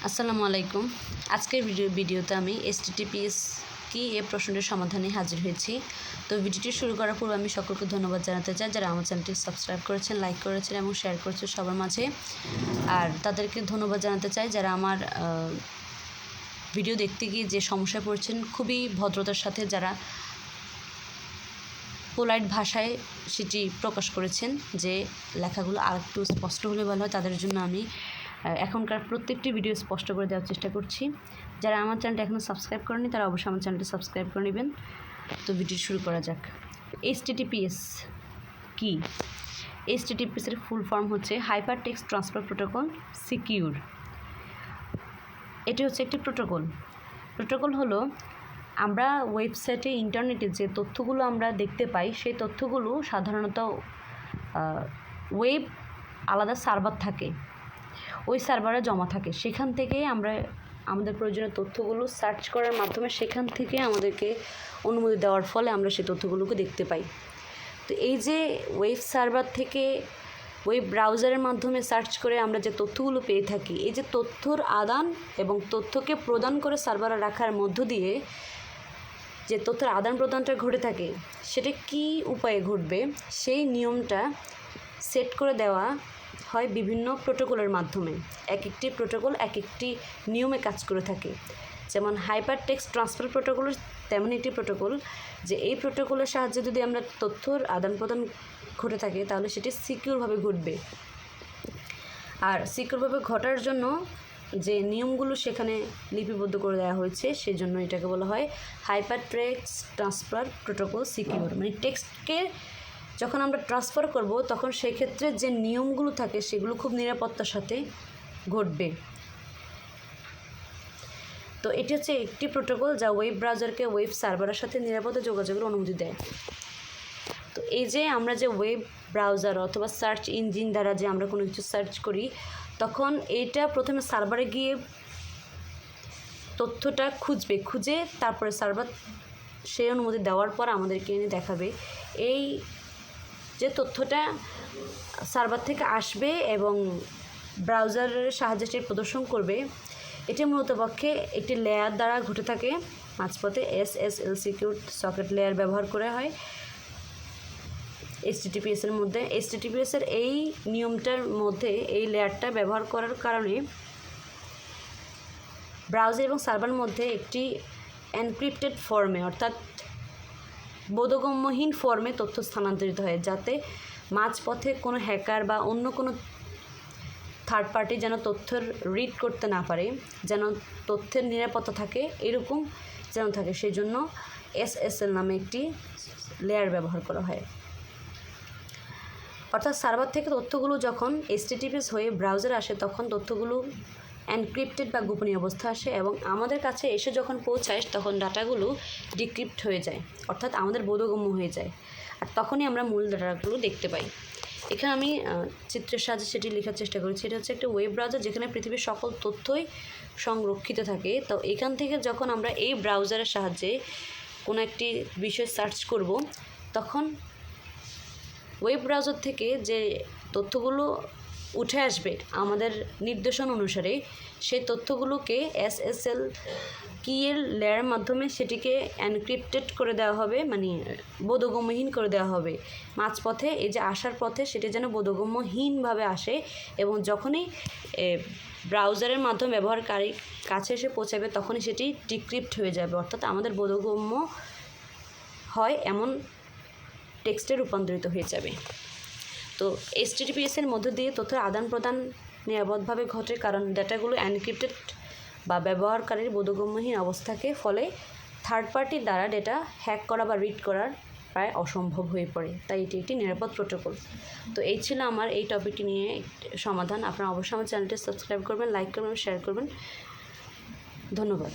আসসালামু আলাইকুম। আজকের ভিডিওতে আমি HTTPS কি এই প্রশ্নটির সমাধানে হাজির হয়েছি। তো ভিডিওটি শুরু করার পূর্বে আমি সকলকে ধন্যবাদ জানাতে চাই যারা আমার চ্যানেলটি সাবস্ক্রাইব করেছেন, লাইক করেছেন এবং শেয়ার করেছেন সবার মাঝে। আর তাদেরকে ধন্যবাদ জানাতে চাই যারা আমার ভিডিও দেখতে গিয়ে যে সমস্যায় পড়ছেন, খুবই ভদ্রতার সাথে যারা পোলাইট ভাষায় সেটি প্রকাশ করেছেন যে লেখাগুলো আরেকটু স্পষ্ট হলে ভালো হয়, তাদের জন্য আমি এখনকার প্রত্যেকটি ভিডিও স্পষ্ট করে দেওয়ার চেষ্টা করছি। যারা আমার চ্যানেলটা এখনও সাবস্ক্রাইব করেনি তারা অবশ্যই আমার চ্যানেলটি সাবস্ক্রাইব করে নেবেন। তো ভিডিও শুরু করা যাক। HTTPS কি? HTTPS এর ফুল ফর্ম হচ্ছে hyper text transfer protocol secure. এটি হচ্ছে একটি প্রোটোকল হলো আমরা ওয়েবসাইটে ইন্টারনেটে যে তথ্যগুলো আমরা দেখতে পাই সেই তথ্যগুলো সাধারণত ওয়েব আলাদা সার্ভার থাকে, ওই সার্ভারে জমা থাকে। সেখান থেকেই আমরা আমাদের প্রয়োজনীয় তথ্যগুলো সার্চ করার মাধ্যমে সেখান থেকে আমাদেরকে অনুমতি দেওয়ার ফলে আমরা সেই তথ্যগুলোকে দেখতে পাই। তো এই যে ওয়েব সার্ভার থেকে ওয়েব ব্রাউজারের মাধ্যমে সার্চ করে আমরা যে তথ্যগুলো পেয়ে থাকি, এই যে তথ্যর আদান এবং তথ্যকে প্রদান করে সার্ভারে রাখার মধ্য দিয়ে যে তথ্যের আদান প্রদানটা ঘটে থাকে, সেটা কী উপায়ে ঘটবে সেই নিয়মটা সেট করে দেওয়া হয় বিভিন্ন প্রোটোকলের মাধ্যমে। এক একটি প্রোটোকল এক একটি নিয়মে কাজ করে থাকে। যেমন হাইপার টেক্সট ট্রান্সফার প্রোটোকল তেমন একটি প্রোটোকল, যে এই প্রোটোকলের সাহায্যে যদি আমরা তথ্যর আদান প্রদান ঘটে থাকে তাহলে সেটি সিকিউরভাবে ঘটবে। আর সিকিউরভাবে ঘটার জন্য যে নিয়মগুলো সেখানে লিপিবদ্ধ করে দেওয়া হয়েছে, সেজন্য এটাকে বলা হয় hyper text transfer protocol secure. মানে টেক্সটকে যখন আমরা ট্রান্সফার করব তখন সেই ক্ষেত্রে যে নিয়মগুলো থাকে সেগুলো খুব নিরাপত্তার সাথে ঘটবে। তো এটি হচ্ছে একটি প্রোটোকল যা ওয়েব ব্রাউজারকে ওয়েব সার্ভারের সাথে নিরাপদে যোগাযোগের অনুমতি দেয়। তো এই যে আমরা যে ওয়েব ব্রাউজার অথবা সার্চ ইঞ্জিন দ্বারা যে আমরা কোনো কিছু সার্চ করি, তখন এইটা প্রথমে সার্ভারে গিয়ে তথ্যটা খুঁজে তারপরে সার্ভার সেই অনুমতি দেওয়ার পর আমাদেরকে এনে দেখাবে এই যে তথ্যটা সার্ভার থেকে আসবে এবং ব্রাউজারের সাহায্যে সে প্রদর্শন করবে। এটি মূলত পক্ষে একটি লেয়ার দ্বারা ঘটে থাকে মাঝপথে। SSL সিকিউর সকেট লেয়ার ব্যবহার করা হয় HTTPS এর মধ্যে। HTTPS এর এই নিয়মটার মধ্যে এই লেয়ারটা ব্যবহার করার কারণে ব্রাউজার এবং সার্ভারের মধ্যে একটি এনক্রিপ্টেড ফর্মে অর্থাৎ বোধগম্যহীন ফর্মে তথ্য স্থানান্তরিত হয়, যাতে মাঝপথে কোনো হ্যাকার বা অন্য কোনো থার্ড পার্টি যেন তথ্যের রিড করতে না পারে, যেন তথ্যের নিরাপত্তা থাকে, এরকম যেন থাকে। সেই জন্য SSL নামে একটি লেয়ার ব্যবহার করা হয়। অর্থাৎ সার্ভার থেকে তথ্যগুলো যখন HTTPS হয়ে ব্রাউজারে আসে তখন তথ্যগুলো এনক্রিপ্টেড বা গোপনীয় অবস্থা আসে এবং আমাদের কাছে এসে যখন পৌঁছায় তখন ডাটাগুলো ডিক্রিপ্ট হয়ে যায়, অর্থাৎ আমাদের বোধগম্য হয়ে যায়। আর তখনই আমরা মূল ডাটাগুলো দেখতে পাই। এখানে আমি চিত্রের সাহায্যে সেটি লেখার চেষ্টা করেছি। এটা হচ্ছে একটা ওয়েব ব্রাউজার যেখানে পৃথিবীর সকল তথ্যই সংরক্ষিত থাকে। তো এখান থেকে যখন আমরা এই ব্রাউজারের সাহায্যে কোনো একটি বিষয় সার্চ করব, তখন ওয়েব ব্রাউজার থেকে যে তথ্যগুলো উঠে আসবে আমাদের নির্দেশন অনুসারে, সেই তথ্যগুলোকে SSL কিয়ের লেয়ারের মাধ্যমে সেটিকে এনক্রিপ্টেড করে দেওয়া হবে, মানে বোধগম্যহীন করে দেওয়া হবে। মাঝপথে এই যে আসার পথে সেটি যেন বোধগম্যহীনভাবে আসে এবং যখনই ব্রাউজারের মাধ্যমে ব্যবহারকারী কাছে এসে পৌঁছাবে তখনই সেটি ডিক্রিপ্ট হয়ে যাবে, অর্থাৎ আমাদের বোধগম্য হয় এমন টেক্সটে রূপান্তরিত হয়ে যাবে। তো HTTPS এর মধ্য দিয়ে তথ্যের আদান প্রদান নিরাপদভাবে ঘটে, কারণ ডেটাগুলো এনক্রিপ্টেড বা ব্যবহারকারীর বোধগম্যহীন অবস্থাকে ফলে থার্ড পার্টির দ্বারা ডেটা হ্যাক করা বা রিড করার প্রায় অসম্ভব হয়ে পড়ে। তাই এটি একটি নিরাপদ প্রোটোকল। তো এই ছিল আমার এই টপিকটি নিয়ে সমাধান। আপনারা অবশ্যই আমার চ্যানেলটি সাবস্ক্রাইব করবেন, লাইক করবেন, শেয়ার করবেন। ধন্যবাদ।